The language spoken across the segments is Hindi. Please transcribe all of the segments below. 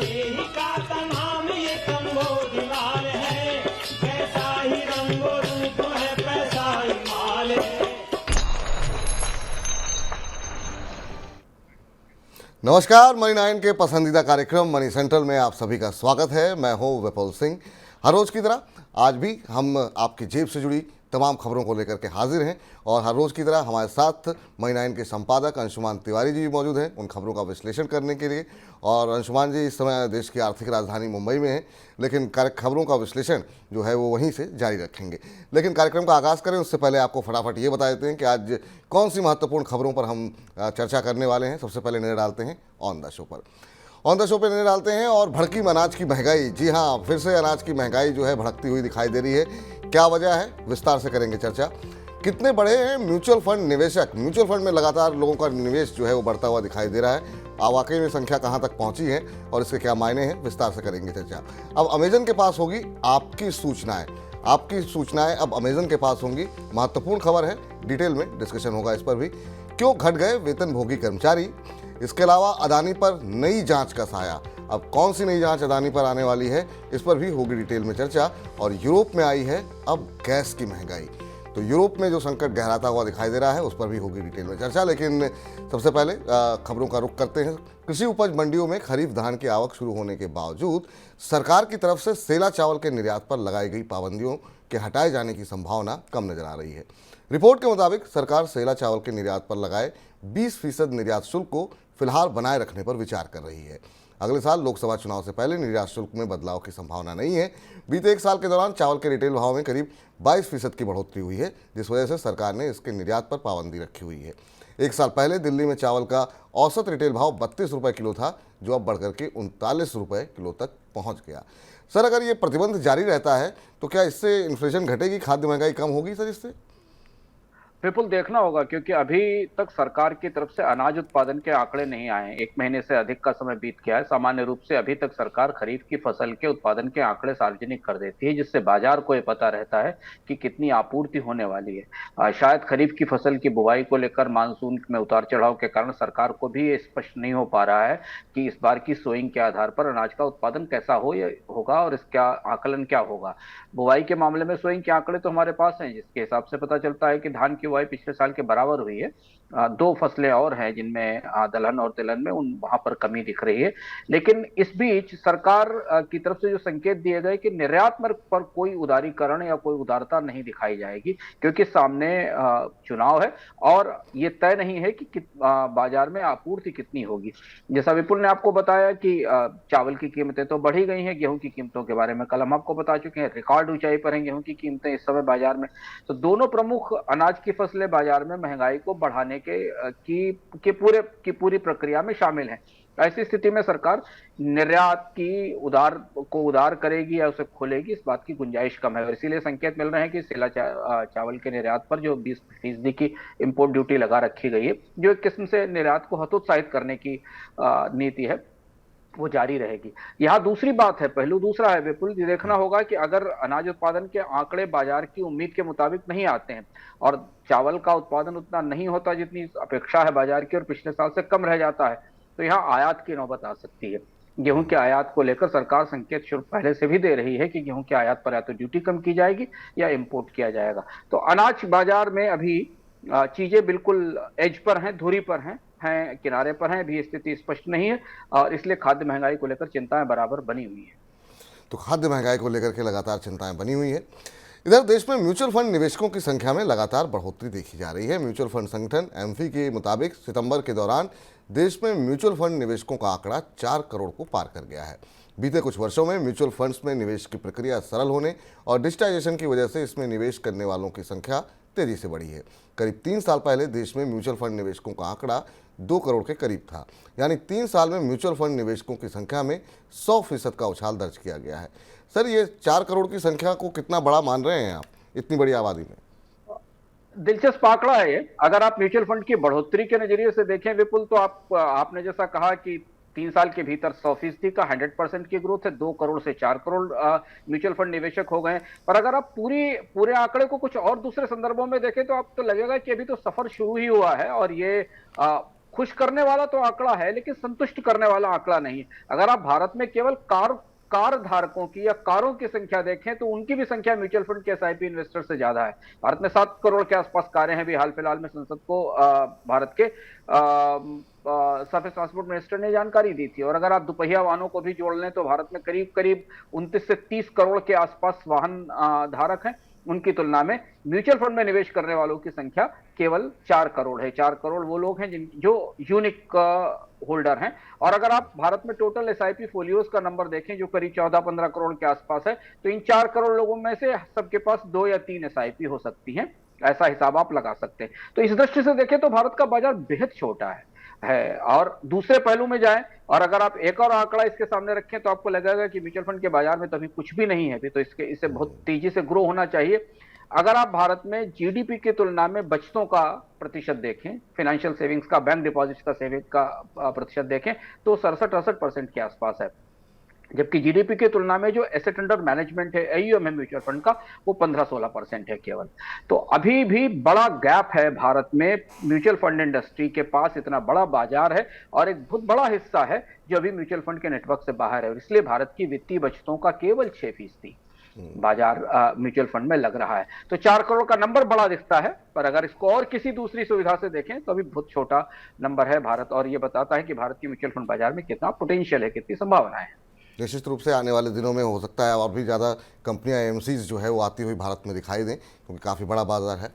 मसीही का तमाम ये कंबोज लाल है, कैसा ही रंगो रूप है पैसा ही माल है। नमस्कार, मनी 9 के पसंदीदा कार्यक्रम मनी सेंट्रल में आप सभी का स्वागत है। मैं हूं विपुल सिंह। हर रोज़ की तरह आज भी हम आपकी जेब से जुड़ी तमाम खबरों को लेकर के हाजिर हैं और हर रोज़ की तरह हमारे साथ मनी 9 के संपादक अंशुमान तिवारी जी मौजूद हैं उन खबरों का विश्लेषण करने के लिए। और अंशुमान जी इस समय देश की आर्थिक राजधानी मुंबई में हैं, लेकिन खबरों का विश्लेषण जो है वो वहीं से जारी रखेंगे। लेकिन कार्यक्रम का आगाज़ करें उससे पहले आपको फटाफट ये बता देते हैं कि आज कौन सी महत्वपूर्ण खबरों पर हम चर्चा करने वाले हैं। सबसे पहले नजर डालते हैं ऑन द शो पर। ऑन द शो पे नजर डालते हैं और भड़की अनाज की महंगाई। जी हाँ, फिर से अनाज की महंगाई जो है भड़कती हुई दिखाई दे रही है। क्या वजह है, विस्तार से करेंगे चर्चा। कितने बड़े हैं म्यूचुअल फंड निवेशक। म्यूचुअल फंड में लगातार लोगों का निवेश जो है वो बढ़ता हुआ दिखाई दे रहा है। वाकई में संख्या कहाँ तक पहुंची है और इसके क्या मायने हैं, विस्तार से करेंगे चर्चा। अब अमेजन के पास होगी आपकी सूचनाएं अब अमेजन के पास होंगी। महत्वपूर्ण खबर है, डिटेल में डिस्कशन होगा इस पर भी। क्यों घट गए वेतनभोगी कर्मचारी। इसके अलावा अदानी पर नई जांच का साया। अब कौन सी नई जांच अदानी पर आने वाली है, इस पर भी होगी डिटेल में चर्चा। और यूरोप में आई है अब गैस की महंगाई, तो यूरोप में जो संकट गहराता हुआ दिखाई दे रहा है उस पर भी होगी डिटेल में चर्चा। लेकिन सबसे पहले खबरों का रुख करते हैं। कृषि उपज मंडियों में खरीफ धान की आवक शुरू होने के बावजूद सरकार की तरफ से सेला चावल के निर्यात पर लगाई गई पाबंदियों के हटाए जाने की संभावना कम नजर आ रही है। रिपोर्ट के मुताबिक सरकार सेला चावल के निर्यात पर लगाए 20% निर्यात शुल्क को फिलहाल बनाए रखने पर विचार कर रही है। अगले साल लोकसभा चुनाव से पहले निर्यात शुल्क में बदलाव की संभावना नहीं है। बीते एक साल के दौरान चावल के रिटेल भाव में करीब 22% की बढ़ोतरी हुई है, जिस वजह से सरकार ने इसके निर्यात पर पाबंदी रखी हुई है। एक साल पहले दिल्ली में चावल का औसत रिटेल भाव 32 रुपये किलो था, जो अब बढ़कर के 39 रुपये किलो तक पहुँच गया। सर, अगर ये प्रतिबंध जारी रहता है तो क्या इससे इन्फ्लेशन घटेगी, खाद्य महंगाई कम होगी सर इससे? विपुल, देखना होगा क्योंकि अभी तक सरकार की तरफ से अनाज उत्पादन के आंकड़े नहीं आए हैं। 1 महीने से अधिक का समय बीत गया है। सामान्य रूप से अभी तक सरकार खरीफ की फसल के उत्पादन के आंकड़े सार्वजनिक कर देती है, जिससे बाजार को यह पता रहता है कि कितनी आपूर्ति होने वाली है। शायद खरीफ की फसल की बुवाई को लेकर मानसून में उतार चढ़ाव के कारण सरकार को भी ये स्पष्ट नहीं हो पा रहा है कि इस बार की सोइंग के आधार पर अनाज का उत्पादन कैसा होगा और इसका आकलन क्या होगा। बुवाई के मामले में सोइंग के आंकड़े तो हमारे पास हैं, जिसके हिसाब से पता चलता है कि धान की बुआई पिछले साल के बराबर हुई है। 2 फसलें और हैं जिनमें दलहन और तिलहन में वहां पर कमी दिख रही है। लेकिन इस बीच सरकार की तरफ से जो संकेत दिए गए कि निर्यात पर कोई उदारीकरण या कोई उदारता नहीं दिखाई जाएगी, क्योंकि सामने चुनाव है और ये तय नहीं है कि बाजार में आपूर्ति कितनी होगी। जैसा विपुल ने आपको बताया कि चावल की कीमतें तो बढ़ी गई हैं, गेहूं की कीमतों के बारे में कल हम आपको बता चुके हैं। रिकॉर्ड ऊंचाई पर हैं गेहूं की कीमतें इस समय बाजार में। तो दोनों प्रमुख अनाज की फसलें बाजार में महंगाई को बढ़ाने की पूरी प्रक्रिया में शामिल हैं। ऐसी स्थिति में सरकार निर्यात की उदार करेगी या उसे खोलेगी, इस बात की गुंजाइश कम है। और इसीलिए संकेत मिल रहे हैं कि सेला चावल के निर्यात पर जो 20% की इंपोर्ट ड्यूटी लगा रखी गई है, जो एक किस्म से निर्यात को हतोत्साहित करने की नीति है, वो जारी रहेगी। यहाँ दूसरी बात है, पहलू दूसरा है विपुल, ये देखना होगा कि अगर अनाज उत्पादन के आंकड़े बाजार की उम्मीद के मुताबिक नहीं आते हैं और चावल का उत्पादन उतना नहीं होता जितनी अपेक्षा है बाजार की और पिछले साल से कम रह जाता है, तो यहाँ आयात की नौबत आ सकती है। गेहूं के आयात को लेकर सरकार संकेत शुरू पहले से भी दे रही है कि गेहूं के आयात पर या तो ड्यूटी कम की जाएगी या इंपोर्ट किया जाएगा। तो अनाज बाजार में अभी चीजें बिल्कुल एज पर हैं, धुरी पर हैं, किनारे पर हैं, अभी स्थिति स्पष्ट नहीं है और इसलिए खाद्य महंगाई को लेकर चिंताएं बराबर बनी हुई है। तो खाद्य महंगाई को लेकर के लगातार चिंताएं बनी हुई है। इधर देश में म्यूचुअल फंड निवेशकों की संख्या में लगातार बढ़ोतरी देखी जा रही है। म्यूचुअल फंड संगठन एम्फी के मुताबिक सितंबर के दौरान देश में म्यूचुअल फंड निवेशकों का आंकड़ा 4 करोड़ को पार कर गया है। बीते कुछ वर्षों में म्यूचुअल फंड्स में निवेश की प्रक्रिया सरल होने और डिजिटाइजेशन की वजह से इसमें निवेश करने वालों की संख्या तेजी से बढ़ी है। करीब 3 साल पहले देश में म्यूचुअल फंड निवेशकों का आंकड़ा 2 करोड़ के करीब था, यानी 3 साल में म्यूचुअल फंड निवेशकों की संख्या में 100% का उछाल दर्ज किया गया है। सर, ये 4 करोड़ की संख्या को कितना बड़ा मान रहे हैं आप इतनी बड़ी आबादी में? दिलचस्प आंकड़ा है ये। अगर आप म्यूचुअल फंड की बढ़ोतरी के नजरिए से देखें विपुल, तो आपने जैसा कहा कि 3 साल के भीतर 100% का 100% की ग्रोथ है। 2 करोड़ से 4 करोड़ म्यूचुअल फंड निवेशक हो गए। पर अगर आप पूरे आंकड़े को कुछ और दूसरे संदर्भों में देखें तो आपको लगेगा कि अभी तो सफर शुरू ही हुआ है और ये खुश करने वाला तो आंकड़ा है, लेकिन संतुष्ट करने वाला आंकड़ा नहीं है। अगर आप भारत में केवल कार धारकों की या कारों की संख्या देखें तो उनकी भी संख्या म्यूचुअल फंड के एसआईपी इन्वेस्टर से ज्यादा है। भारत में 7 करोड़ के आसपास कारें हैं। भी हाल फिलहाल में संसद को भारत के सरफेस ट्रांसपोर्ट मिनिस्टर ने जानकारी दी थी। और अगर आप दुपहिया वाहनों को भी जोड़ लें तो भारत में करीब करीब 29 से 30 करोड़ के आसपास वाहन धारक हैं। उनकी तुलना में म्यूचुअल फंड में निवेश करने वालों की संख्या केवल 4 करोड़ है। 4 करोड़ वो लोग हैं जो यूनिक होल्डर हैं। और अगर आप भारत में टोटल एसआईपी फोलियोज का नंबर देखें जो करीब 14-15 करोड़ के आसपास है, तो इन 4 करोड़ लोगों में से सबके पास 2 या 3 एसआईपी हो सकती हैं। ऐसा हिसाब आप लगा सकते हैं। तो इस दृष्टि से देखें तो भारत का बाजार बेहद छोटा है। और दूसरे पहलू में जाएं और अगर आप एक और आंकड़ा इसके सामने रखें तो आपको लगेगा कि म्यूचुअल फंड के बाजार में तो अभी कुछ भी नहीं है। अभी तो इसे बहुत तेजी से ग्रो होना चाहिए। अगर आप भारत में जीडीपी की तुलना में बचतों का प्रतिशत देखें, फाइनेंशियल सेविंग्स का, बैंक डिपॉजिट का सेविंग का प्रतिशत देखें तो 67-68% के आसपास है। जबकि जीडीपी की तुलना में जो एसेट अंडर मैनेजमेंट है, एयूएम है म्यूचुअल फंड का, वो 15-16% है केवल। तो अभी भी बड़ा गैप है भारत में। म्यूचुअल फंड इंडस्ट्री के पास इतना बड़ा बाजार है और एक बहुत बड़ा हिस्सा है जो अभी म्यूचुअल फंड के नेटवर्क से बाहर है। और इसलिए भारत की वित्तीय बचतों का केवल 6% बाजार म्यूचुअल फंड में लग रहा है। तो 4 करोड़ का नंबर बड़ा दिखता है, पर अगर इसको और किसी दूसरी सुविधा से देखें तो अभी बहुत छोटा नंबर है भारत। और ये बताता है कि भारत की म्यूचुअल फंड बाजार में कितना पोटेंशियल है, कितनी संभावनाएं हैं। निश्चित रूप से आने वाले दिनों में हो सकता है और भी ज़्यादा कंपनियां एमसीज जो है वो आती हुई भारत में दिखाई दें, क्योंकि काफ़ी बड़ा बाजार है।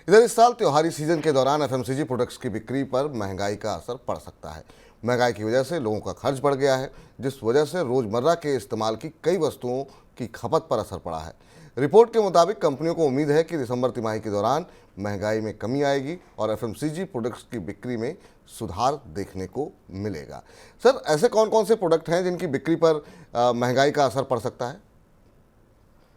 इधर इस साल त्योहारी सीजन के दौरान एफएमसीजी प्रोडक्ट्स की बिक्री पर महंगाई का असर पड़ सकता है। महंगाई की वजह से लोगों का खर्च बढ़ गया है, जिस वजह से रोज़मर्रा के इस्तेमाल की कई वस्तुओं की खपत पर असर पड़ा है। रिपोर्ट के मुताबिक कंपनियों को उम्मीद है कि दिसंबर तिमाही के दौरान महंगाई में कमी आएगी और एफएमसीजी प्रोडक्ट्स की बिक्री में सुधार देखने को मिलेगा। सर, ऐसे कौन कौन से प्रोडक्ट हैं जिनकी बिक्री पर महंगाई का असर पड़ सकता है?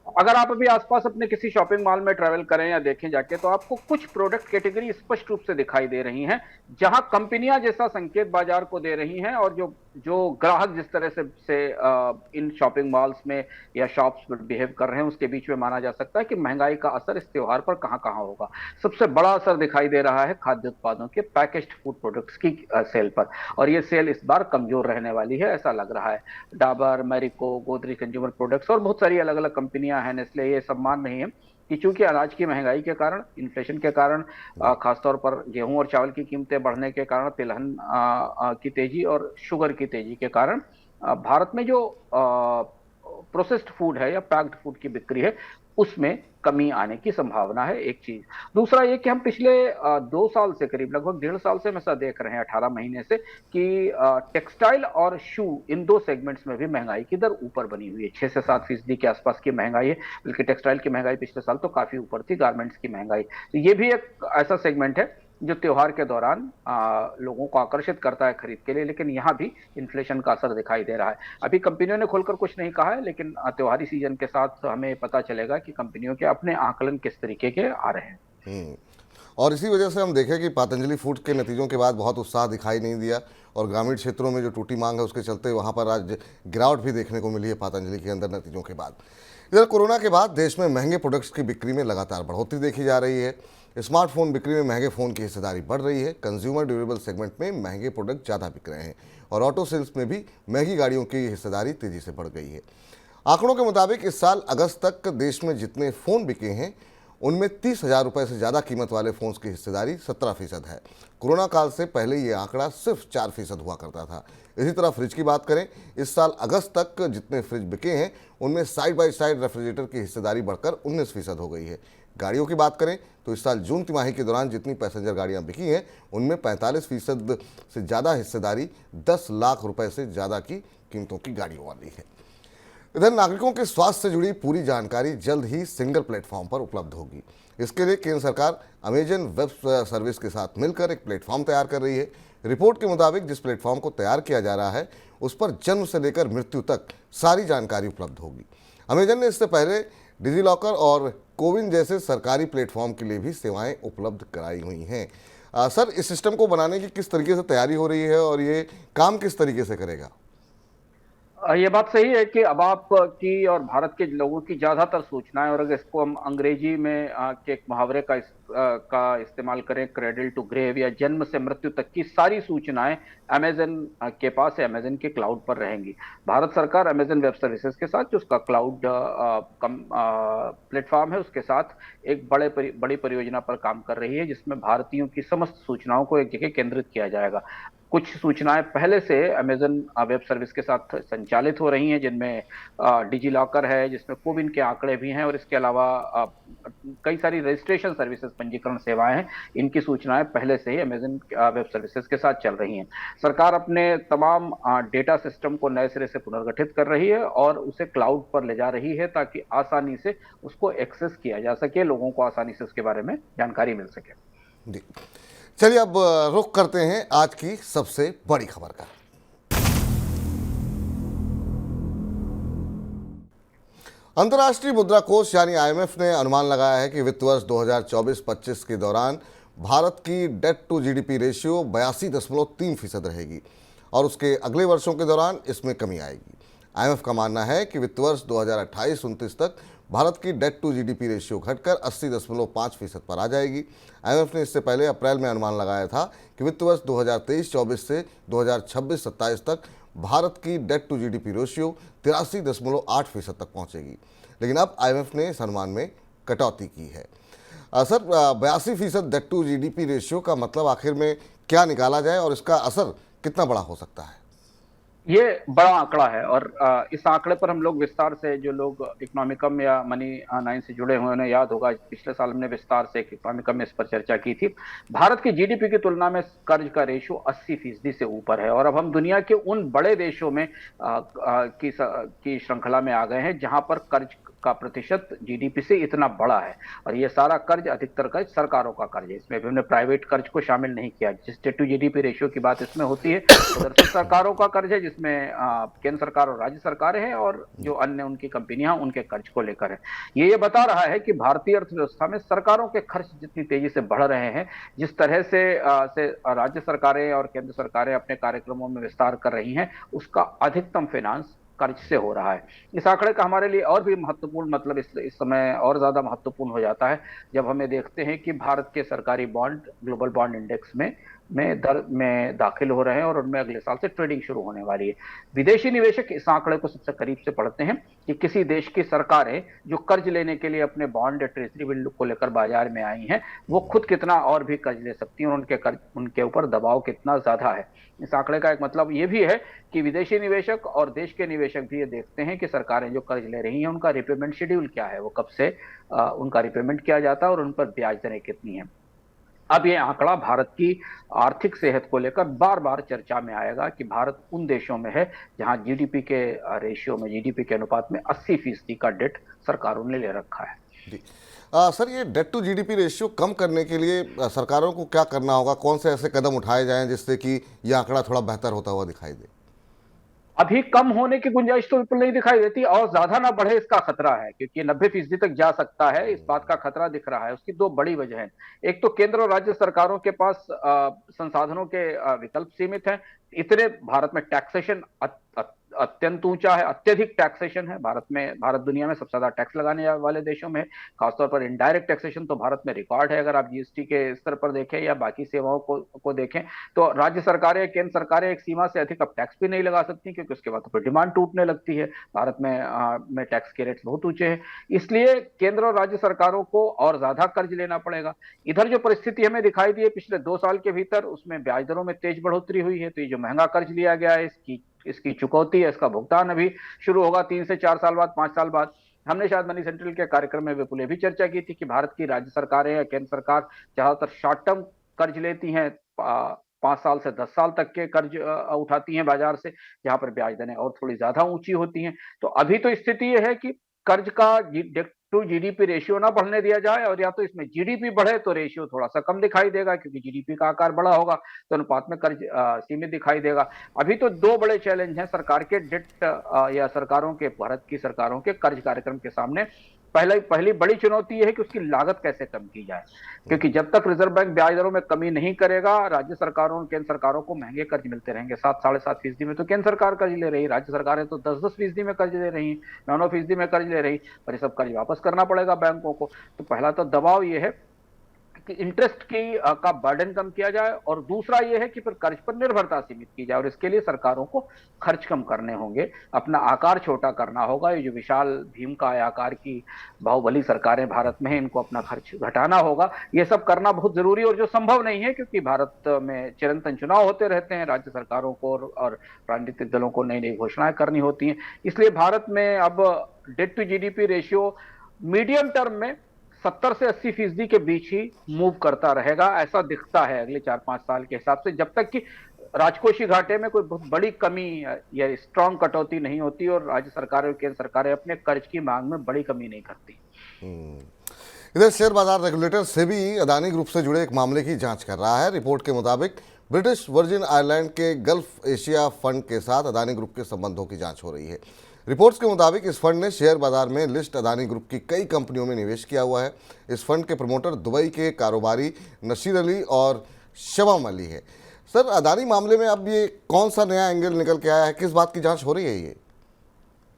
अगर आप अभी आसपास अपने किसी शॉपिंग मॉल में ट्रैवल करें या देखें जाके तो आपको कुछ प्रोडक्ट कैटेगरी स्पष्ट रूप से दिखाई दे रही हैं जहां कंपनियां जैसा संकेत बाजार को दे रही हैं और जो ग्राहक जिस तरह से इन शॉपिंग मॉल्स में या शॉप्स में बिहेव कर रहे हैं उसके बीच में माना जा सकता है कि महंगाई का असर इस त्योहार पर कहां कहां होगा। सबसे बड़ा असर दिखाई दे रहा है खाद्य उत्पादों के पैकेज्ड फूड प्रोडक्ट्स की सेल पर, और ये सेल इस बार कमजोर रहने वाली है ऐसा लग रहा है। डाबर, मैरिको, गोदरेज कंज्यूमर प्रोडक्ट्स और बहुत सारी अलग अलग कंपनियां हैं, नेस्ले, ये सब मान रही है कि चूंकि अनाज की महंगाई के कारण, इन्फ्लेशन के कारण, खासतौर पर गेहूं और चावल की कीमतें बढ़ने के कारण, तिलहन की तेजी और शुगर की तेजी के कारण भारत में जो प्रोसेस्ड फूड है या पैक्ड फूड की बिक्री है उसमें कमी आने की संभावना है, एक चीज। दूसरा ये कि हम पिछले 2 साल से, करीब लगभग 1.5 साल से ऐसा देख रहे हैं, 18 महीने से, कि टेक्सटाइल और शू, इन 2 सेगमेंट्स में भी महंगाई की दर ऊपर बनी हुई है। 6 से 7% के आसपास की महंगाई है, बल्कि टेक्सटाइल की महंगाई पिछले साल तो काफी ऊपर थी, गारमेंट्स की महंगाई। तो ये भी एक ऐसा सेगमेंट है जो त्योहार के दौरान लोगों को आकर्षित करता है खरीद के लिए, लेकिन यहाँ भी इन्फ्लेशन का असर दिखाई दे रहा है। अभी कंपनियों ने खुलकर कुछ नहीं कहा है, लेकिन त्योहारी सीजन के साथ हमें पता चलेगा कि कंपनियों के अपने आकलन किस तरीके के आ रहे हैं। और इसी वजह से हम देखें कि पतंजलि फूड्स के नतीजों के बाद बहुत उत्साह दिखाई नहीं दिया और ग्रामीण क्षेत्रों में जो टूटी मांग है उसके चलते वहाँ पर आज गिरावट भी देखने को मिली है पतंजलि के अंदर नतीजों के बाद। इधर कोरोना के बाद देश में महंगे प्रोडक्ट्स की बिक्री में लगातार बढ़ोतरी देखी जा रही है। स्मार्टफोन बिक्री में महंगे फ़ोन की हिस्सेदारी बढ़ रही है। कंज्यूमर ड्यूरेबल सेगमेंट में महंगे प्रोडक्ट ज़्यादा बिक रहे हैं और ऑटो सेल्स में भी महंगी गाड़ियों की हिस्सेदारी तेज़ी से बढ़ गई है। आंकड़ों के मुताबिक इस साल अगस्त तक देश में जितने फ़ोन बिके हैं उनमें 30,000 रुपये से ज़्यादा कीमत वाले फ़ोन्स की हिस्सेदारी 17% है। कोरोना काल से पहले ये आंकड़ा सिर्फ 4% हुआ करता था। इसी तरह फ्रिज की बात करें, इस साल अगस्त तक जितने फ्रिज बिके हैं उनमें साइड बाई साइड रेफ्रिजरेटर की हिस्सेदारी बढ़कर 19% हो गई है। गाड़ियों की बात करें तो इस साल जून तिमाही के दौरान जितनी पैसेंजर गाड़ियां बिकी हैं उनमें 45% से ज़्यादा हिस्सेदारी 10 लाख रुपए से ज़्यादा की कीमतों की गाड़ियों वाली है। इधर नागरिकों के स्वास्थ्य से जुड़ी पूरी जानकारी जल्द ही सिंगल प्लेटफॉर्म पर उपलब्ध होगी। इसके लिए केंद्र सरकार अमेजन वेब सर्विस के साथ मिलकर एक प्लेटफॉर्म तैयार कर रही है। रिपोर्ट के मुताबिक जिस प्लेटफॉर्म को तैयार किया जा रहा है उस पर जन्म से लेकर मृत्यु तक सारी जानकारी उपलब्ध होगी। अमेजन ने इससे पहले डिजीलॉकर और कोविन जैसे सरकारी प्लेटफॉर्म के लिए भी सेवाएं उपलब्ध कराई हुई हैं। सर, इस सिस्टम को बनाने की किस तरीके से तैयारी हो रही है और ये काम किस तरीके से करेगा? ये बात सही है कि अब आप की और भारत के लोगों की ज्यादातर सूचनाएं, और अगर इसको हम अंग्रेजी में के एक मुहावरे का इस्तेमाल करें, क्रेडल टू ग्रेव या जन्म से मृत्यु तक की सारी सूचनाएं अमेजन के पास है, अमेजन के क्लाउड पर रहेंगी। भारत सरकार अमेजन वेब सर्विसेज के साथ, जो उसका क्लाउड प्लेटफॉर्म है, उसके साथ एक बड़ी परियोजना पर काम कर रही है, जिसमें भारतीयों की समस्त सूचनाओं को एक जगह केंद्रित किया जाएगा। कुछ सूचनाएं पहले से अमेजन वेब सर्विस के साथ संचालित हो रही हैं, जिनमें डिजी लॉकर है, जिसमें कोविन के आंकड़े भी हैं, और इसके अलावा कई सारी रजिस्ट्रेशन सर्विसेज, पंजीकरण सेवाएं हैं। इनकी सूचनाएं पहले से ही अमेजन वेब सर्विसेज के साथ चल रही हैं। सरकार अपने तमाम डेटा सिस्टम को नए सिरे से पुनर्गठित कर रही है और उसे क्लाउड पर ले जा रही है, ताकि आसानी से उसको एक्सेस किया जा सके, लोगों को आसानी से उसके बारे में जानकारी मिल सके। जी, चलिए अब रुख करते हैं आज की सबसे बड़ी खबर का। अंतर्राष्ट्रीय मुद्रा कोष यानी आईएमएफ ने अनुमान लगाया है कि वित्त वर्ष 2024-25 के दौरान भारत की डेट टू जीडीपी रेशियो 82.3% रहेगी और उसके अगले वर्षों के दौरान इसमें कमी आएगी। आईएमएफ का मानना है कि वित्त वर्ष 2028-29 तक भारत की डेट टू जीडीपी रेशियो घटकर 80.5% पर आ जाएगी। आईएमएफ ने इससे पहले अप्रैल में अनुमान लगाया था कि वित्त वर्ष 2023-24 से 2026-27 तक भारत की डेट टू जीडीपी रेशियो 83.8% तक पहुंचेगी, लेकिन अब आईएमएफ ने इस अनुमान में कटौती की है। Sir, 82% debt to GDP ratio का मतलब आखिर में क्या निकाला जाए और इसका असर कितना बड़ा हो सकता है? ये बड़ा आंकड़ा है, और इस आंकड़े पर हम लोग विस्तार से, जो लोग इकोनॉमिकम या मनी 9 से जुड़े हुए उन्हें याद होगा, पिछले साल हमने विस्तार से इकोनॉमिकम में इस पर चर्चा की थी। भारत की जीडीपी की तुलना में कर्ज का रेशियो 80% से ऊपर है, और अब हम दुनिया के उन बड़े देशों में की श्रृंखला में आ गए हैं जहां पर कर्ज का प्रतिशत जीडीपी से इतना बड़ा है। और ये सारा कर्ज, अधिकतर कर्ज सरकारों का कर्ज है, इसमें हमने प्राइवेट कर्ज को शामिल नहीं किया। जिस डेट टू जीडीपी रेशियो की बात इसमें होती है, उधर से सरकारों का कर्ज है, जिसमें केंद्र सरकार और राज्य सरकारें हैं, और जो अन्य उनकी कंपनियां उनके कर्ज को लेकर है। ये बता रहा है कि भारतीय अर्थव्यवस्था में सरकारों के खर्च जितनी तेजी से बढ़ रहे हैं, जिस तरह से राज्य सरकारें और केंद्र सरकारें अपने कार्यक्रमों में विस्तार कर रही हैं, उसका अधिकतम फाइनेंस कर्ज से हो रहा है। इस आंकड़े का हमारे लिए और भी महत्वपूर्ण मतलब इस समय और ज्यादा महत्वपूर्ण हो जाता है जब हमें देखते हैं कि भारत के सरकारी बॉन्ड ग्लोबल बॉन्ड इंडेक्स में दाखिल हो रहे हैं, और उनमें अगले साल से ट्रेडिंग शुरू होने वाली है। विदेशी निवेशक इस आंकड़े को सबसे करीब से पढ़ते हैं कि किसी देश की सरकारें जो कर्ज लेने के लिए अपने बॉन्ड या ट्रेजरी बिल को लेकर बाजार में आई हैं, वो खुद कितना और भी कर्ज ले सकती हैं, और उनके ऊपर दबाव कितना ज्यादा है। इस आंकड़े का एक मतलब ये भी है कि विदेशी निवेशक और देश के निवेशक भी ये देखते हैं कि सरकारें जो कर्ज ले रही हैं, उनका रिपेमेंट शेड्यूल क्या है, वो कब से उनका रिपेमेंट किया जाता है, और उन पर ब्याज दरें कितनी हैं। अब ये आंकड़ा भारत की आर्थिक सेहत को लेकर बार बार चर्चा में आएगा कि भारत उन देशों में है जहां जीडीपी के रेशियो में, जीडीपी के अनुपात में 80% का डेट सरकारों ने ले रखा है। जी, सर, ये डेट टू जीडीपी रेशियो कम करने के लिए सरकारों को क्या करना होगा? कौन से ऐसे कदम उठाए जाएं जिससे कि ये आंकड़ा थोड़ा बेहतर होता हुआ दिखाई दे? अभी कम होने की गुंजाइश तो बिल्कुल नहीं दिखाई देती, और ज्यादा ना बढ़े इसका खतरा है, क्योंकि 90% तक जा सकता है, इस बात का खतरा दिख रहा है। उसकी दो बड़ी वजह है। एक तो केंद्र और राज्य सरकारों के पास संसाधनों के विकल्प सीमित हैं। इतने भारत में टैक्सेशन अत्यंत ऊंचा है, अत्यधिक टैक्सेशन है भारत में। भारत दुनिया में सबसे ज्यादा टैक्स लगाने वाले देशों में, खासतौर पर इनडायरेक्ट टैक्सेशन तो भारत में रिकॉर्ड है। अगर आप जीएसटी के स्तर पर देखें या बाकी सेवाओं को देखें, तो राज्य सरकारें, केंद्र सरकारें एक सीमा से अधिक अब टैक्स भी नहीं लगा सकती, क्योंकि उसके बाद तो डिमांड टूटने लगती है। भारत में टैक्स के रेट्स बहुत ऊंचे हैं, इसलिए केंद्र और राज्य सरकारों को और ज्यादा कर्ज लेना पड़ेगा। इधर जो परिस्थिति हमें दिखाई दी है पिछले 2 साल के भीतर, उसमें ब्याज दरों में तेज बढ़ोतरी हुई है। तो ये जो महंगा कर्ज लिया गया है, इसकी चुकौती है, इसका भुगतान अभी शुरू होगा 3 से 4 साल बाद, 5 साल बाद। हमने शायद मनी सेंट्रल के कार्यक्रम में विपुल भी चर्चा की थी कि भारत की राज्य सरकारें या केंद्र सरकार ज्यादातर शॉर्ट टर्म कर्ज लेती हैं, 5 साल से 10 साल तक के कर्ज उठाती हैं बाजार से, जहां पर ब्याज दरें और थोड़ी ज्यादा ऊंची होती हैं। तो अभी तो स्थिति यह है कि कर्ज का टू जीडीपी रेशियो ना बढ़ने दिया जाए, और या तो इसमें जीडीपी बढ़े तो रेशियो थोड़ा सा कम दिखाई देगा, क्योंकि जीडीपी का आकार बड़ा होगा तो अनुपात में कर्ज सीमित दिखाई देगा। अभी तो 2 बड़े चैलेंज हैं सरकार के डेट या सरकारों के, भारत की सरकारों के कर्ज कार्यक्रम के सामने। पहली बड़ी चुनौती यह है कि उसकी लागत कैसे कम की जाए, क्योंकि जब तक रिजर्व बैंक ब्याज दरों में कमी नहीं करेगा, राज्य सरकारों और केंद्र सरकारों को महंगे कर्ज मिलते रहेंगे। 7-7.5% में तो केंद्र सरकार कर्ज ले रही, राज्य सरकारें तो 10-10% में कर्ज ले रही, 9-9% में कर्ज ले रही, पर ये सब कर्ज वापस करना पड़ेगा बैंकों को। तो पहला तो दबाव ये है कि इंटरेस्ट का बर्डन कम किया जाए, और दूसरा यह है कि फिर कर्ज पर निर्भरता सीमित की जाए, और इसके लिए सरकारों को खर्च कम करने होंगे, अपना आकार छोटा करना होगा। ये जो विशाल भीम का आकार की बाहुबली सरकारें भारत में हैं, इनको अपना खर्च घटाना होगा। ये सब करना बहुत जरूरी है, और जो संभव नहीं है, क्योंकि भारत में चिरंतन चुनाव होते रहते हैं, राज्य सरकारों को और राजनीतिक दलों को नई नई घोषणाएं करनी होती हैं। इसलिए भारत में अब debt to GDP ratio medium term में 70 से 80% के बीच ही मूव करता रहेगा, ऐसा दिखता है अगले 4-5 साल के हिसाब से, जब तक कि राजकोषीय घाटे में कोई बहुत बड़ी कमी या स्ट्रांग कटौती नहीं होती और राज्य सरकारें और केंद्र सरकारें अपने कर्ज की मांग में बड़ी कमी नहीं करती। इधर शेयर बाजार रेगुलेटर सेबी अदानी ग्रुप से जुड़े एक मामले की जांच कर रहा है। रिपोर्ट के मुताबिक ब्रिटिश वर्जिन आइलैंड के गल्फ एशिया फंड के साथ अदानी ग्रुप के संबंधों की जांच हो रही है। रिपोर्ट्स के मुताबिक इस फंड ने शेयर बाजार में लिस्ट अदानी ग्रुप की कई कंपनियों में निवेश किया हुआ है। इस फंड के प्रमोटर दुबई के कारोबारी नशीर अली और शबम अली है। सर, अदानी मामले में अब ये कौन सा नया एंगल निकल के आया है, किस बात की जांच हो रही है?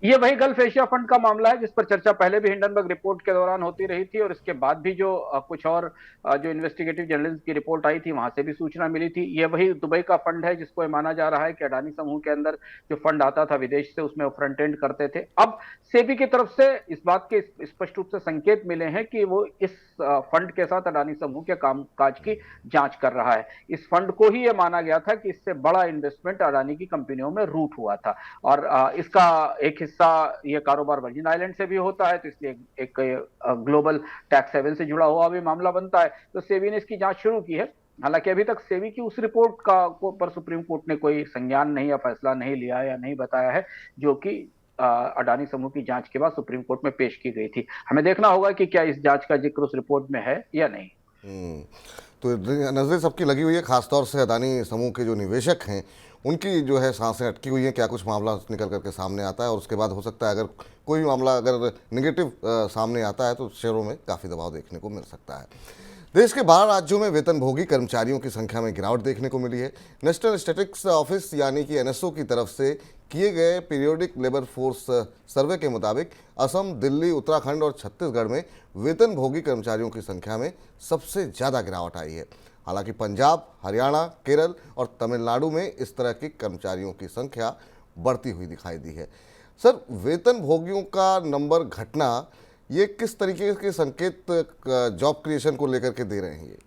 ये वही गल्फ एशिया फंड का मामला है जिस पर चर्चा पहले भी हिंडनबर्ग रिपोर्ट के दौरान होती रही थी, और इसके बाद भी जो कुछ और जो इन्वेस्टिगेटिव जर्नलिस्ट की रिपोर्ट आई थी, वहां से भी सूचना मिली थी। ये वही दुबई का फंड है जिसको ये माना जा रहा है कि अडानी समूह के अंदर जो फंड आता था विदेश से, उसमें वो फ्रंट एंड करते थे। अब सेबी की तरफ से इस बात के स्पष्ट रूप से संकेत मिले हैं कि वो इस फंड के साथ अडानी समूह के कामकाज की जांच कर रहा है। इस फंड को ही यह माना गया था कि इससे बड़ा इन्वेस्टमेंट अडानी की कंपनियों में रूट हुआ था, और इसका एक हिस्सा ये कारोबार वर्जिन आइलैंड से भी होता है, तो इसलिए एक ग्लोबल टैक्स हेवन से जुड़ा हुआ भी मामला बनता है। तो सेबी ने इसकी जांच शुरू की है। हालांकि अभी तक सेबी की उस रिपोर्ट पर सुप्रीम कोर्ट ने कोई संज्ञान नहीं या फैसला नहीं लिया या नहीं बताया है, जो कि अडानी समूह की जांच के बाद सुप्रीम कोर्ट में पेश की गई थी। हमें देखना होगा कि क्या इस जांच का जिक्र उस रिपोर्ट में है या नहीं। तो नजरें सबकी लगी हुई है, खासतौर से अडानी समूह के जो निवेशक हैं उनकी जो है सांसें अटकी हुई हैं। क्या कुछ मामला निकल करके सामने आता है, और उसके बाद हो सकता है अगर कोई भी मामला अगर निगेटिव सामने आता है तो शेयरों में काफ़ी दबाव देखने को मिल सकता है। देश के 12 राज्यों में वेतनभोगी कर्मचारियों की संख्या में गिरावट देखने को मिली है। नेशनल स्टैटिस्टिक्स ऑफिस यानी कि एनएसओ की तरफ से किए गए पीरियोडिक लेबर फोर्स सर्वे के मुताबिक असम, दिल्ली, उत्तराखंड और छत्तीसगढ़ में वेतनभोगी कर्मचारियों की संख्या में सबसे ज़्यादा गिरावट आई है। हालांकि पंजाब, हरियाणा, केरल और तमिलनाडु में इस तरह की कर्मचारियों की संख्या बढ़ती हुई दिखाई दी है। सर, वेतनभोगियों का नंबर घटना ये किस तरीके के संकेत जॉब क्रिएशन को लेकर के दे रहे हैं? ये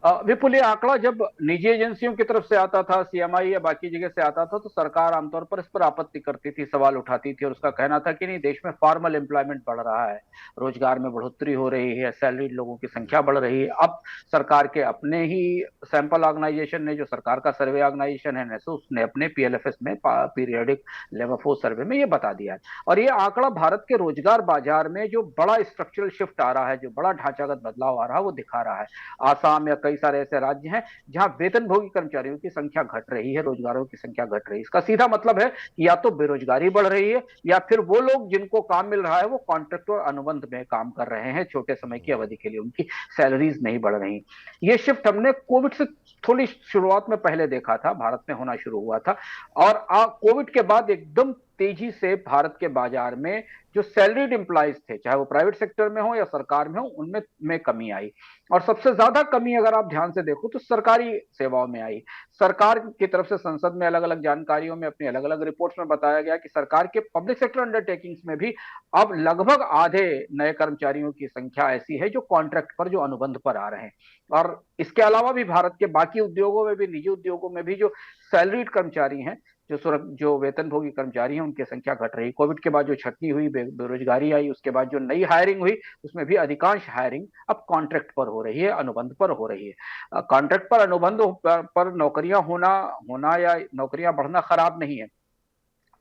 विपुल, ये आंकड़ा जब निजी एजेंसियों की तरफ से आता था, सीएमआई या बाकी जगह से आता था, तो सरकार आमतौर पर इस पर आपत्ति करती थी, सवाल उठाती थी, और उसका कहना था कि नहीं, देश में फॉर्मल एम्प्लॉयमेंट बढ़ रहा है, रोजगार में बढ़ोतरी हो रही है, सैलरीड लोगों की संख्या बढ़ रही है। अब सरकार के अपने ही सैंपल ऑर्गेनाइजेशन ने, जो सरकार का सर्वे ऑर्गेनाइजेशन है नेसो, उसने अपने पीएलएफएस में, पीरियोडिक लेबर फोर्स सर्वे में, ये बता दिया है। और ये आंकड़ा भारत के रोजगार बाजार में जो बड़ा स्ट्रक्चरल शिफ्ट आ रहा है, जो बड़ा ढांचागत बदलाव आ रहा है, वो दिखा रहा है। आसाम या कई सारे ऐसे राज्य हैं जहां वेतनभोगी कर्मचारियों की संख्या घट रही है, रोजगारों की संख्या घट रही है। इसका सीधा मतलब है कि या तो बेरोजगारी बढ़ रही है, या फिर वो लोग जिनको काम मिल रहा है वो कॉन्ट्रैक्ट और अनुबंध में काम कर रहे हैं छोटे समय की अवधि के लिए, उनकी सैलरीज नहीं बढ़ रही। ये शिफ्ट हमने कोविड से थोड़ी शुरुआत में पहले देखा था, भारत में होना शुरू हुआ था, और कोविड के बाद एकदम तेजी से भारत के बाजार में जो सैलरीड एम्प्लॉयज थे, चाहे वो प्राइवेट सेक्टर में हो या सरकार में हो, उनमें कमी आई। और सबसे ज्यादा कमी अगर आप ध्यान से देखो तो सरकारी सेवाओं में आई। सरकार की तरफ से संसद में अलग अलग जानकारियों में, अपनी अलग अलग रिपोर्ट्स में बताया गया कि सरकार के पब्लिक सेक्टर अंडरटेकिंग्स में भी अब लगभग आधे नए कर्मचारियों की संख्या ऐसी है जो कॉन्ट्रैक्ट पर, जो अनुबंध पर आ रहे हैं। और इसके अलावा भी भारत के बाकी उद्योगों में भी, निजी उद्योगों में भी जो सैलरीड कर्मचारी हैं, जो वेतनभोगी कर्मचारी हैं, उनकी संख्या घट रही। कोविड के बाद जो छटनी हुई, बेरोजगारी आई, उसके बाद जो नई हायरिंग हुई, उसमें भी अधिकांश हायरिंग अब कॉन्ट्रैक्ट पर हो रही है, अनुबंध पर हो रही है। कॉन्ट्रैक्ट पर, अनुबंध पर नौकरियां होना या नौकरियां बढ़ना खराब नहीं है,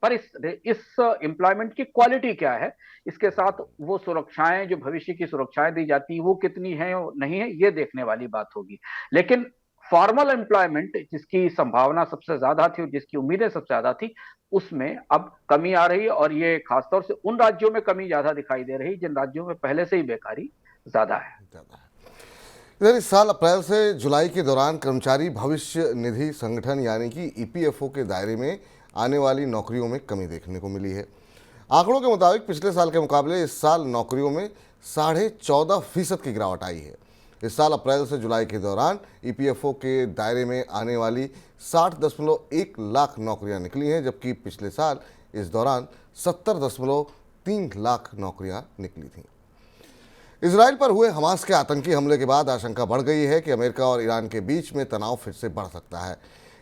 पर इस एम्प्लॉयमेंट की क्वालिटी क्या है, इसके साथ वो सुरक्षाएं, जो भविष्य की सुरक्षाएं दी जाती है, वो कितनी है नहीं है, ये देखने वाली बात होगी। लेकिन फॉर्मल एम्प्लॉयमेंट जिसकी संभावना सबसे ज्यादा थी और जिसकी उम्मीदें सबसे ज्यादा थी, उसमें अब कमी आ रही है। और ये खासतौर से उन राज्यों में कमी ज्यादा दिखाई दे रही जिन राज्यों में पहले से ही बेकारी ज्यादा है। ज़्यादा है। इधर इस साल अप्रैल से जुलाई के दौरान कर्मचारी भविष्य निधि संगठन यानी कि ईपीएफओ के दायरे में आने वाली नौकरियों में कमी देखने को मिली है। आंकड़ों के मुताबिक पिछले साल के मुकाबले इस साल नौकरियों में 14.5% की गिरावट आई है। इस साल अप्रैल से जुलाई के दौरान ईपीएफओ के दायरे में आने वाली 60.1 लाख नौकरियां निकली हैं, जबकि पिछले साल इस दौरान 70.3 लाख नौकरियां निकली थीं। इजराइल पर हुए हमास के आतंकी हमले के बाद आशंका बढ़ गई है कि अमेरिका और ईरान के बीच में तनाव फिर से बढ़ सकता है।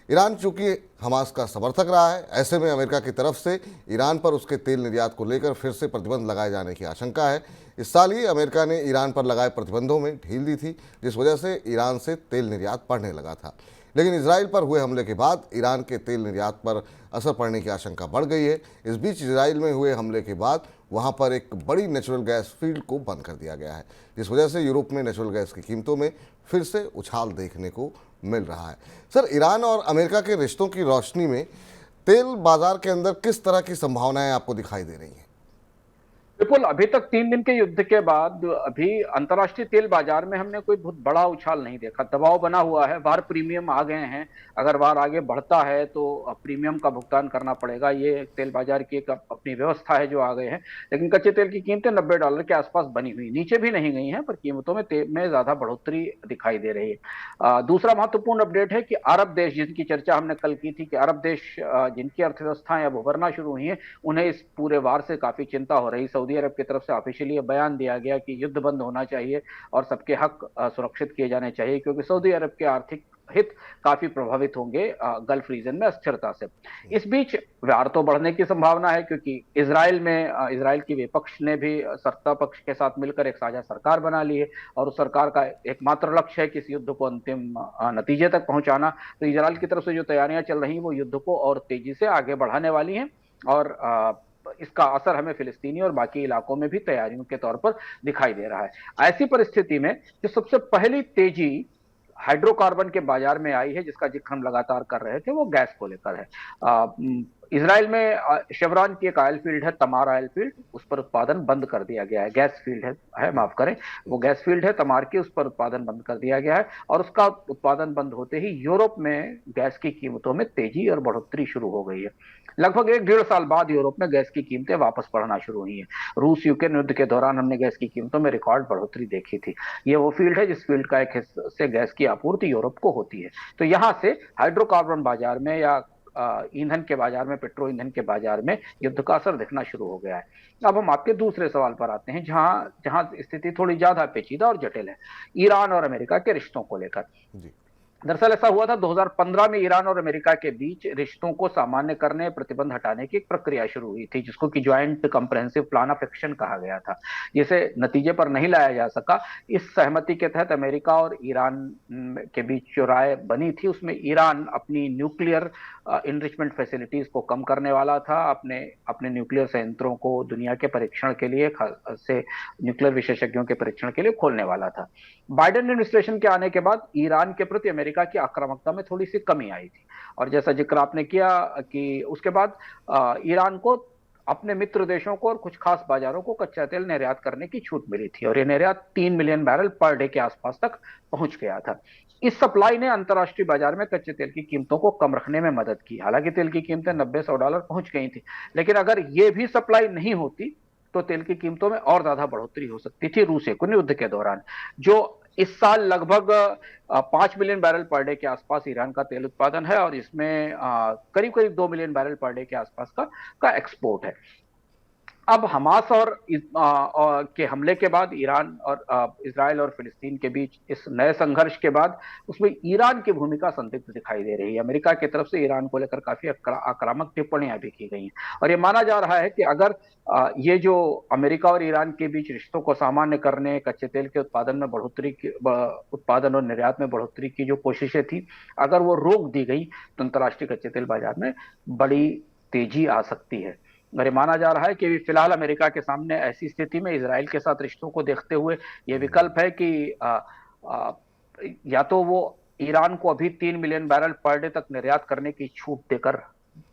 ईरान चूंकि हमास का समर्थक रहा है, ऐसे में अमेरिका की तरफ से ईरान पर उसके तेल निर्यात को लेकर फिर से प्रतिबंध लगाए जाने की आशंका है। इस साल ही अमेरिका ने ईरान पर लगाए प्रतिबंधों में ढील दी थी, जिस वजह से ईरान से तेल निर्यात बढ़ने लगा था। लेकिन इजराइल पर हुए हमले के बाद ईरान के तेल निर्यात पर असर पड़ने की आशंका बढ़ गई है। इस बीच इजराइल में हुए हमले के बाद वहां पर एक बड़ी नेचुरल गैस फील्ड को बंद कर दिया गया है, जिस वजह से यूरोप में नेचुरल गैस की कीमतों में फिर से उछाल देखने को मिल रहा है। सर, ईरान और अमेरिका के रिश्तों की रोशनी में तेल बाजार के अंदर किस तरह की संभावनाएं आपको दिखाई दे रही हैं? बिल्कुल, अभी तक 3 दिन के युद्ध के बाद अभी अंतर्राष्ट्रीय तेल बाजार में हमने कोई बहुत बड़ा उछाल नहीं देखा। दबाव बना हुआ है, बाहर प्रीमियम आ गए हैं। अगर बाहर आगे बढ़ता है तो प्रीमियम का भुगतान करना पड़ेगा, ये तेल बाजार की एक अपनी व्यवस्था है जो आ गए हैं। लेकिन कच्चे तेल की कीमतें $90 के आसपास बनी हुई, नीचे भी नहीं गई हैं, पर कीमतों में ज्यादा बढ़ोतरी दिखाई दे रही है। दूसरा महत्वपूर्ण अपडेट है कि अरब देश, जिनकी चर्चा हमने कल की थी कि अरब देश जिनकी अर्थव्यवस्थाएं अब उभरना शुरू हुई हैं, उन्हें इस पूरे वार से काफी चिंता हो रही। सऊदी अरब की तरफ से ऑफिशियली बयान दिया गया कि युद्ध बंद होना चाहिए और सबके हक सुरक्षित किए जाने चाहिए, क्योंकि सऊदी अरब के आर्थिक हित काफी प्रभावित होंगे गल्फ रीजन में अस्थिरता से। इस बीच वार तो बढ़ने की संभावना है, क्योंकि इजराइल की विपक्ष ने भी सत्ता पक्ष के साथ मिलकर एक साझा सरकार बना ली है और उस सरकार का एकमात्र लक्ष्य है कि इस युद्ध को अंतिम नतीजे तक पहुंचाना। तो इजराइल की तरफ से जो तैयारियां चल रही हैं वो युद्ध को और तेजी से आगे बढ़ाने वाली हैं और इसका असर हमें फिलिस्तीनी और बाकी इलाकों में भी तैयारियों के तौर पर दिखाई दे रहा है। ऐसी परिस्थिति में जो सबसे पहली तेजी हाइड्रोकार्बन के बाजार में आई है, जिसका जिक्र हम लगातार कर रहे थे, वो गैस को लेकर है। इजराइल में शेवरॉन की एक ऑयल फील्ड है, तमार ऑयल फील्ड, उस पर उत्पादन बंद कर दिया गया है। गैस फील्ड है माफ करें, वो गैस फील्ड है तमार की, उस पर उत्पादन बंद कर दिया गया है। और उसका उत्पादन बंद होते ही यूरोप में गैस की कीमतों में तेजी और बढ़ोतरी शुरू हो गई है। लगभग 1-1.5 साल बाद यूरोप में गैस की कीमतें वापस बढ़ना शुरू हुई हैं। रूस यूक्रेन युद्ध के दौरान हमने गैस की कीमतों में रिकॉर्ड बढ़ोतरी देखी थी। ये वो फील्ड है जिस फील्ड का एक हिस्से से गैस की आपूर्ति यूरोप को होती है। तो यहां से हाइड्रोकार्बन बाजार में या ईंधन के बाजार में, पेट्रो ईंधन के बाजार में युद्ध का असर दिखना शुरू हो गया है। अब हम आपके दूसरे सवाल पर आते हैं, जहां जहां स्थिति थोड़ी ज्यादा पेचीदा और जटिल है, ईरान और अमेरिका के रिश्तों को लेकर। दरअसल ऐसा हुआ था 2015 में ईरान और अमेरिका के बीच रिश्तों को सामान्य करने, प्रतिबंध हटाने की एक प्रक्रिया शुरू हुई थी, जिसको कि joint comprehensive plan of action कहा गया था। जिसे नतीजे पर नहीं लाया जा सका। इस सहमति के तहत अमेरिका और ईरान के बीच जो राय बनी थी, उसमें ईरान अपनी न्यूक्लियर इनरिचमेंट फैसिलिटीज को कम करने वाला था, अपने न्यूक्लियर संयंत्रों को दुनिया के परीक्षण के लिए, खास से न्यूक्लियर विशेषज्ञों के परीक्षण के लिए खोलने वाला था। बाइडेन एडमिनिस्ट्रेशन के आने के बाद ईरान के प्रति अमेरिका की आक्रामकता में थोड़ी सी कमी आई थी, और जैसा जिक्र आपने किया कि उसके बाद ईरान को अपने मित्र देशों को और कुछ खास बाजारों को कच्चा तेल निर्यात करने की छूट मिली थी, और ये निर्यात 3 मिलियन बैरल पर डे के आसपास तक पहुंच गया था। इस सप्लाई ने अंतर्राष्ट्रीय बाजार में कच्चे तेल की कीमतों को कम रखने में मदद की। हालांकि तेल की कीमतें $90-100 पहुंच गई थी, लेकिन अगर ये भी सप्लाई नहीं होती तो तेल की कीमतों में और ज्यादा बढ़ोतरी हो सकती थी रूस यूक्रेन युद्ध के दौरान। जो इस साल लगभग 5 मिलियन बैरल पर डे के आसपास ईरान का तेल उत्पादन है, और इसमें करीब करीब 2 मिलियन बैरल पर डे के आसपास का एक्सपोर्ट है। अब हमास और के हमले के बाद ईरान और इजराइल और फिलिस्तीन के बीच इस नए संघर्ष के बाद उसमें ईरान की भूमिका संदिग्ध दिखाई दे रही है। अमेरिका की तरफ से ईरान को लेकर काफी आक्रामक टिप्पणियां भी की गई हैं, और ये माना जा रहा है कि अगर ये जो अमेरिका और ईरान के बीच रिश्तों को सामान्य करने, कच्चे तेल के उत्पादन में उत्पादन और निर्यात में बढ़ोतरी की जो कोशिशें थी, अगर वो रोक दी गई तो अंतर्राष्ट्रीय कच्चे तेल बाजार में बड़ी तेजी आ सकती है। और माना जा रहा है कि फिलहाल अमेरिका के सामने ऐसी स्थिति में इजराइल के साथ रिश्तों को देखते हुए यह विकल्प है कि या तो वो ईरान को अभी 3 मिलियन बैरल पर डे तक निर्यात करने की छूट देकर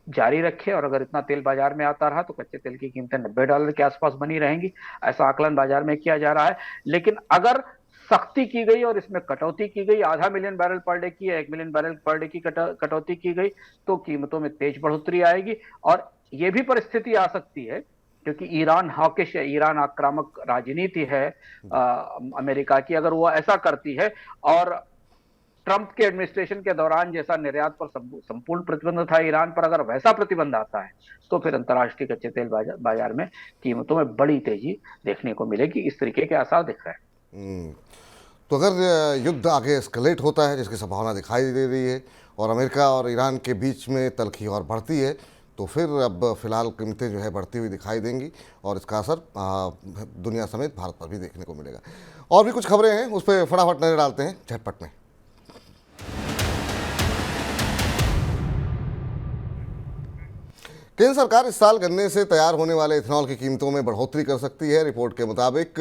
जारी रखे, और अगर इतना तेल बाजार में आता रहा तो कच्चे तेल की कीमतें $90 के आसपास बनी रहेंगी, ऐसा आकलन बाजार में किया जा रहा है। लेकिन अगर सख्ती की गई और इसमें कटौती की गई, आधा मिलियन बैरल पर डे की या 1 मिलियन बैरल पर डे की कटौती की गई, तो कीमतों में तेज बढ़ोतरी आएगी। और यह भी परिस्थिति आ सकती है, क्योंकि ईरान हॉकिश है, ईरान आक्रामक राजनीति है अमेरिका की, अगर वो ऐसा करती है और ट्रंप के एडमिनिस्ट्रेशन के दौरान जैसा निर्यात पर संपूर्ण प्रतिबंध था ईरान पर, अगर वैसा प्रतिबंध आता है तो फिर अंतर्राष्ट्रीय कच्चे तेल बाजार में कीमतों में बड़ी तेजी देखने को मिलेगी। इस तरीके के आसार दिख रहे हैं। तो अगर युद्ध आगे एस्केलेट होता है, जिसकी संभावना दिखाई दे रही है, और अमेरिका और ईरान के बीच में तल्खी और बढ़ती है, तो फिर अब फिलहाल कीमतें जो है बढ़ती हुई दिखाई देंगी और इसका असर दुनिया समेत भारत पर भी देखने को मिलेगा। और भी कुछ खबरें हैं, उस पर फटाफट नजर डालते हैं झटपट में। केंद्र सरकार इस साल गन्ने से तैयार होने वाले इथेनॉल की कीमतों में बढ़ोतरी कर सकती है। रिपोर्ट के मुताबिक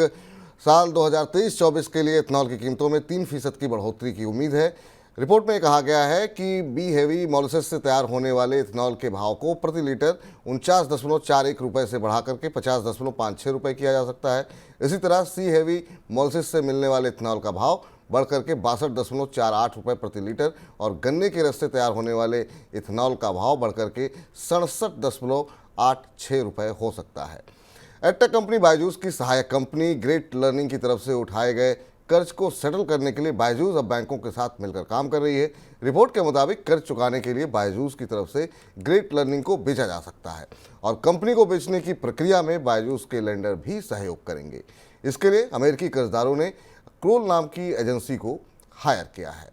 साल 2023-24 के लिए इथेनॉल की कीमतों में 3% की बढ़ोतरी की उम्मीद है। रिपोर्ट में कहा गया है कि बी हेवी मॉलिसेस से तैयार होने वाले इथेनॉल के भाव को प्रति लीटर 49.41 रुपये से बढ़ा करके 50.56 रुपये किया जा सकता है। इसी तरह सी हेवी मॉलिसेस से मिलने वाले इथेनॉल का भाव बढ़कर के 62.48 रुपये प्रति लीटर और गन्ने के रस से तैयार होने वाले इथेनॉल का भाव बढ़कर के 67.86 रुपये हो सकता है। एडटेक कंपनी बायजूस की सहायक कंपनी ग्रेट लर्निंग की तरफ से उठाए गए कर्ज को सेटल करने के लिए बायजूस अब बैंकों के साथ मिलकर काम कर रही है। रिपोर्ट के मुताबिक कर्ज चुकाने के लिए बायजूस की तरफ से ग्रेट लर्निंग को बेचा जा सकता है और कंपनी को बेचने की प्रक्रिया में बायजूस के लेंडर भी सहयोग करेंगे। इसके लिए अमेरिकी कर्जदारों ने क्रोल नाम की एजेंसी को हायर किया है।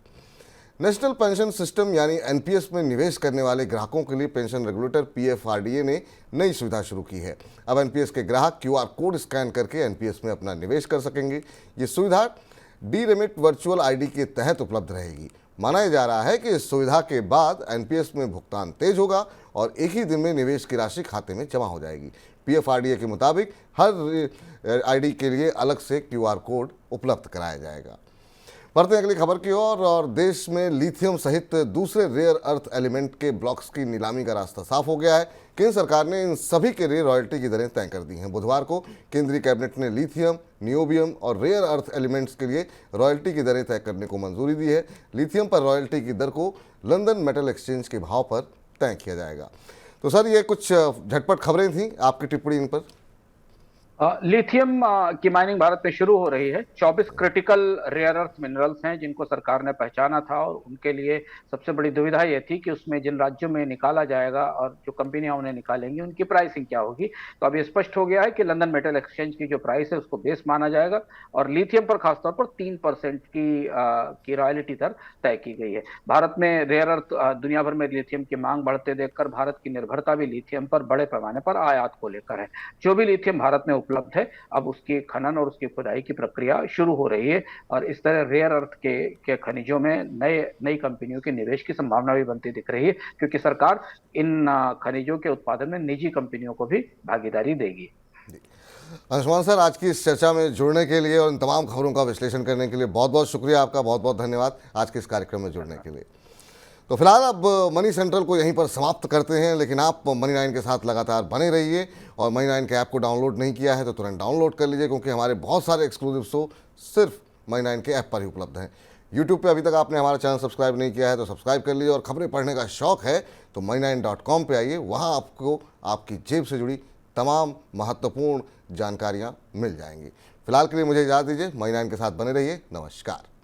नेशनल पेंशन सिस्टम यानी एनपीएस में निवेश करने वाले ग्राहकों के लिए पेंशन रेगुलेटर पीएफआरडीए ने नई सुविधा शुरू की है। अब एनपीएस के ग्राहक क्यूआर कोड स्कैन करके एनपीएस में अपना निवेश कर सकेंगे। ये सुविधा डी रेमिट वर्चुअल आईडी के तहत उपलब्ध रहेगी। माना जा रहा है कि इस सुविधा के बाद एनपीएस में भुगतान तेज होगा और एक ही दिन में निवेश की राशि खाते में जमा हो जाएगी। पीएफआरडीए के मुताबिक हर आईडी के लिए अलग से क्यूआर कोड उपलब्ध कराया जाएगा। बढ़ते हैं अगली खबर की ओर और देश में लिथियम सहित दूसरे रेयर अर्थ एलिमेंट के ब्लॉक्स की नीलामी का रास्ता साफ हो गया है। केंद्र सरकार ने इन सभी के लिए रॉयल्टी की दरें तय कर दी हैं। बुधवार को केंद्रीय कैबिनेट ने लिथियम, नियोबियम और रेयर अर्थ एलिमेंट्स के लिए रॉयल्टी की दरें तय करने को मंजूरी दी है। लिथियम पर रॉयल्टी की दर को लंदन मेटल एक्सचेंज के भाव पर तय किया जाएगा। तो सर, ये कुछ झटपट खबरें थी, आपकी टिप्पणी इन पर। लिथियम की माइनिंग भारत में शुरू हो रही है। 24 क्रिटिकल रेयर अर्थ मिनरल्स हैं जिनको सरकार ने पहचाना था और उनके लिए सबसे बड़ी दुविधा ये थी कि उसमें जिन राज्यों में निकाला जाएगा और जो कंपनियां उन्हें निकालेंगी उनकी प्राइसिंग क्या होगी। तो अब ये स्पष्ट हो गया है कि लंदन मेटल एक्सचेंज की जो प्राइस है उसको बेस माना जाएगा और लिथियम पर खासतौर पर 3% की रॉयल्टी दर तय की गई है। भारत में रेयर अर्थ दुनिया भर में लिथियम की मांग बढ़ते देखकर भारत की निर्भरता भी लिथियम पर बड़े पैमाने पर आयात को लेकर है। जो भी लिथियम भारत में उपलब्ध है, अब उसकी खनन और उसकी खुदाई की प्रक्रिया शुरू हो रही है और इस तरह रेयर अर्थ के खनिजों में नई कंपनियों के निवेश की संभावना भी बनती दिख रही है, क्योंकि सरकार इन खनिजों के उत्पादन में निजी कंपनियों को भी भागीदारी देगी। अंशुमान सर, आज की इस चर्चा में जुड़ने के लिए और इन तमाम खबरों का विश्लेषण करने के लिए बहुत बहुत शुक्रिया आपका। बहुत बहुत धन्यवाद आज के इस कार्यक्रम में जुड़ने के लिए। तो फिलहाल अब मनी सेंट्रल को यहीं पर समाप्त करते हैं, लेकिन आप मनी 9 के साथ लगातार बने रहिए और मनी 9 के ऐप को डाउनलोड नहीं किया है तो तुरंत डाउनलोड कर लीजिए, क्योंकि हमारे बहुत सारे एक्सक्लूसिव शो सिर्फ मनी 9 के ऐप पर ही उपलब्ध हैं। यूट्यूब पे अभी तक आपने हमारा चैनल सब्सक्राइब नहीं किया है तो सब्सक्राइब कर लीजिए और खबरें पढ़ने का शौक है तो money9.com पे आइए। वहाँ आपको आपकी जेब से जुड़ी तमाम महत्वपूर्ण जानकारियाँ मिल जाएंगी। फिलहाल के लिए मुझे इजाज़त दीजिए। मनी 9 के साथ बने रहिए। नमस्कार।